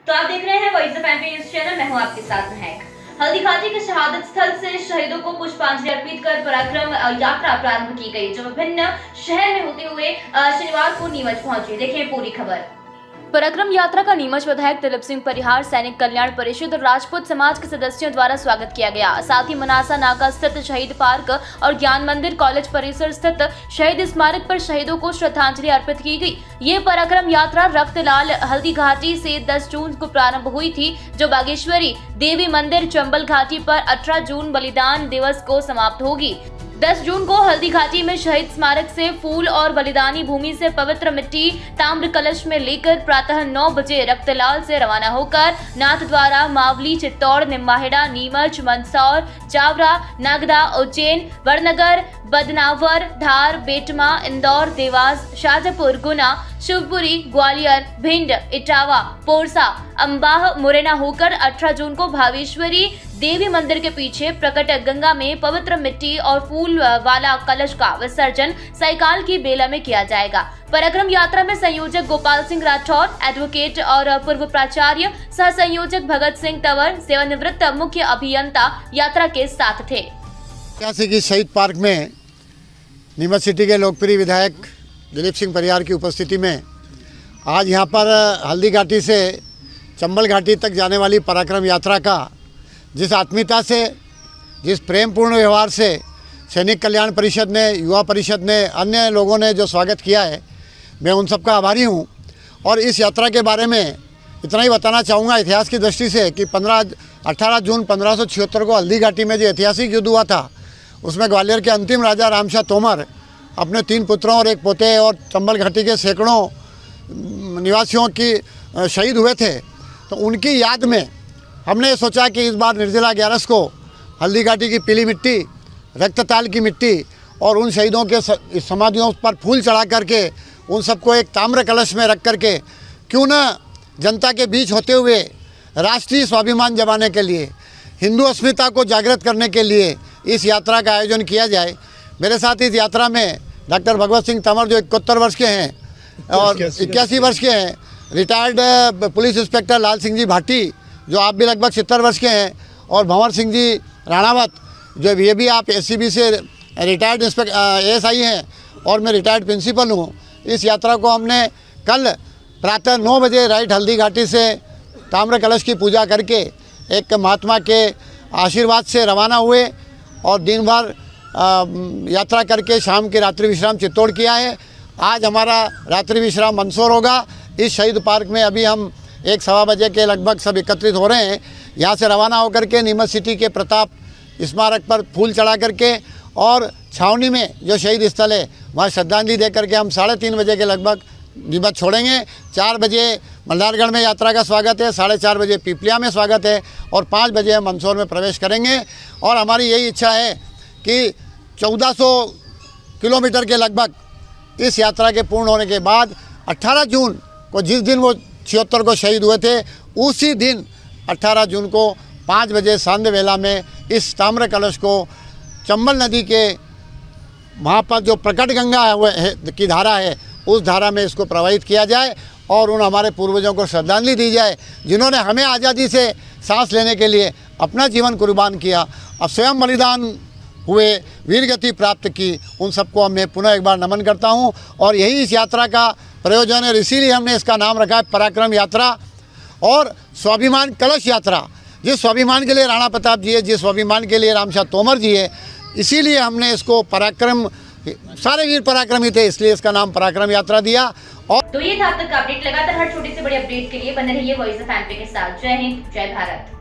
तो आप देख रहे हैं voice of MP news channel. मैं हूं आपके साथ महक। हल्दीघाटी के शहादत स्थल से शहीदों को पुष्पांजलि अर्पित कर पराक्रम यात्रा प्रारंभ की गई, जो विभिन्न शहर में होते हुए शनिवार को नीमच पहुंची। देखिए पूरी खबर। पराक्रम यात्रा का नीमच विधायक दिलीप सिंह परिहार, सैनिक कल्याण परिषद और राजपूत समाज के सदस्यों द्वारा स्वागत किया गया। साथ ही मनासा नाका स्थित शहीद पार्क और ज्ञान मंदिर कॉलेज परिसर स्थित शहीद स्मारक पर शहीदों को श्रद्धांजलि अर्पित की गई। ये पराक्रम यात्रा रक्तलाल हल्दीघाटी से 10 जून को प्रारंभ हुई थी, जो बागेश्वरी देवी मंदिर चंबल घाटी पर 18 जून बलिदान दिवस को समाप्त होगी। 10 जून को हल्दीघाटी में शहीद स्मारक से फूल और बलिदानी भूमि से पवित्र मिट्टी ताम्र कलश में लेकर प्रातः 9 बजे रक्तलाल से रवाना होकर नाथद्वारा, मावली, चित्तौड़, निम्बाहेड़ा, नीमच, मंदसौर, जावरा, नागदा, उज्जैन, वड़नगर, बदनावर, धार, बेटमा, इंदौर, देवास, शाजापुर, गुना, शिवपुरी, ग्वालियर, भिंड, इटावा, पोरसा, अंबाह, मुरैना होकर 18 जून को भावेश्वरी देवी मंदिर के पीछे प्रकट गंगा में पवित्र मिट्टी और फूल वाला कलश का विसर्जन साइकाल की बेला में किया जाएगा। पराक्रम यात्रा में संयोजक गोपाल सिंह राठौर, एडवोकेट और पूर्व प्राचार्य सह संयोजक भगत सिंह तंवर, सेवानिवृत्त मुख्य अभियंता यात्रा के साथ थे। की शहीद पार्क में नीमच सिटी के लोकप्रिय विधायक दिलीप सिंह परिहार की उपस्थिति में आज यहाँ पर हल्दीघाटी से चंबल घाटी तक जाने वाली पराक्रम यात्रा का जिस आत्मीयता से, जिस प्रेमपूर्ण व्यवहार से सैनिक कल्याण परिषद ने, युवा परिषद ने, अन्य लोगों ने जो स्वागत किया है, मैं उन सबका आभारी हूँ। और इस यात्रा के बारे में इतना ही बताना चाहूँगा इतिहास की दृष्टि से कि 18 जून 1576 को हल्दीघाटी में जो ऐतिहासिक युद्ध हुआ था, उसमें ग्वालियर के अंतिम राजा रामशाह तोमर अपने 3 पुत्रों और 1 पोते और चंबल घाटी के सैकड़ों निवासियों की शहीद हुए थे। तो उनकी याद में हमने सोचा कि इस बार निर्जला 11 को हल्दीघाटी की पीली मिट्टी, रक्तताल की मिट्टी और उन शहीदों के समाधियों पर फूल चढ़ा करके उन सबको एक ताम्र कलश में रख करके क्यों न जनता के बीच होते हुए राष्ट्रीय स्वाभिमान जमाने के लिए, हिंदू अस्मिता को जागृत करने के लिए इस यात्रा का आयोजन किया जाए। मेरे साथ इस यात्रा में डॉक्टर भगवत सिंह तंवर जो 71 वर्ष के हैं और 81 वर्ष के हैं, रिटायर्ड पुलिस इंस्पेक्टर लाल सिंह जी भाटी जो आप भी लगभग 70 वर्ष के हैं, और भंवर सिंह जी राणावत जो ये भी आप एससीबी से रिटायर्ड एएसआई हैं और मैं रिटायर्ड प्रिंसिपल हूँ। इस यात्रा को हमने कल प्रातः 9 बजे राइट हल्दीघाटी से ताम्र कलश की पूजा करके एक महात्मा के आशीर्वाद से रवाना हुए और दिन भर यात्रा करके शाम के रात्रि विश्राम चित्तौड़ किया है। आज हमारा रात्रि विश्राम मंदसौर होगा। इस शहीद पार्क में अभी हम 1-1:15 बजे के लगभग सब एकत्रित हो रहे हैं। यहाँ से रवाना होकर के नीमच सिटी के प्रताप स्मारक पर फूल चढ़ा करके और छावनी में जो शहीद स्थल है वहाँ श्रद्धांजलि दे करके हम 3:30 बजे के लगभग नीमच छोड़ेंगे। 4 बजे मल्हारगढ़ में यात्रा का स्वागत है, 4:30 बजे पीपलिया में स्वागत है और 5 बजे हम मंदसौर में प्रवेश करेंगे। और हमारी यही इच्छा है कि 1400 किलोमीटर के लगभग इस यात्रा के पूर्ण होने के बाद 18 जून को, जिस दिन वो 76 को शहीद हुए थे, उसी दिन 18 जून को 5 बजे सांध्य वेला में इस ताम्र कलश को चंबल नदी के वहाँ पर जो प्रकट गंगा की धारा है उस धारा में इसको प्रवाहित किया जाए और उन हमारे पूर्वजों को श्रद्धांजलि दी जाए जिन्होंने हमें आज़ादी से सांस लेने के लिए अपना जीवन कुर्बान किया, अब स्वयं बलिदान हुए, वीर गति प्राप्त की। उन सबको मैं पुनः एक बार नमन करता हूं और यही इस यात्रा का प्रयोजन है। इसीलिए हमने इसका नाम रखा है पराक्रम यात्रा और स्वाभिमान कलश यात्रा। जिस स्वाभिमान के लिए राणा प्रताप जी है, जिस स्वाभिमान के लिए रामशाह तोमर जी है, इसीलिए हमने इसको पराक्रम, सारे वीर पराक्रमी थे इसलिए इसका नाम पराक्रम यात्रा दिया। और तो ये था अब तक का अपडेट। लगातार हर छोटी से बड़ी अपडेट के लिए बने रहिए वॉइस ऑफ एमपी के साथ। जय हिंद, जय भारत।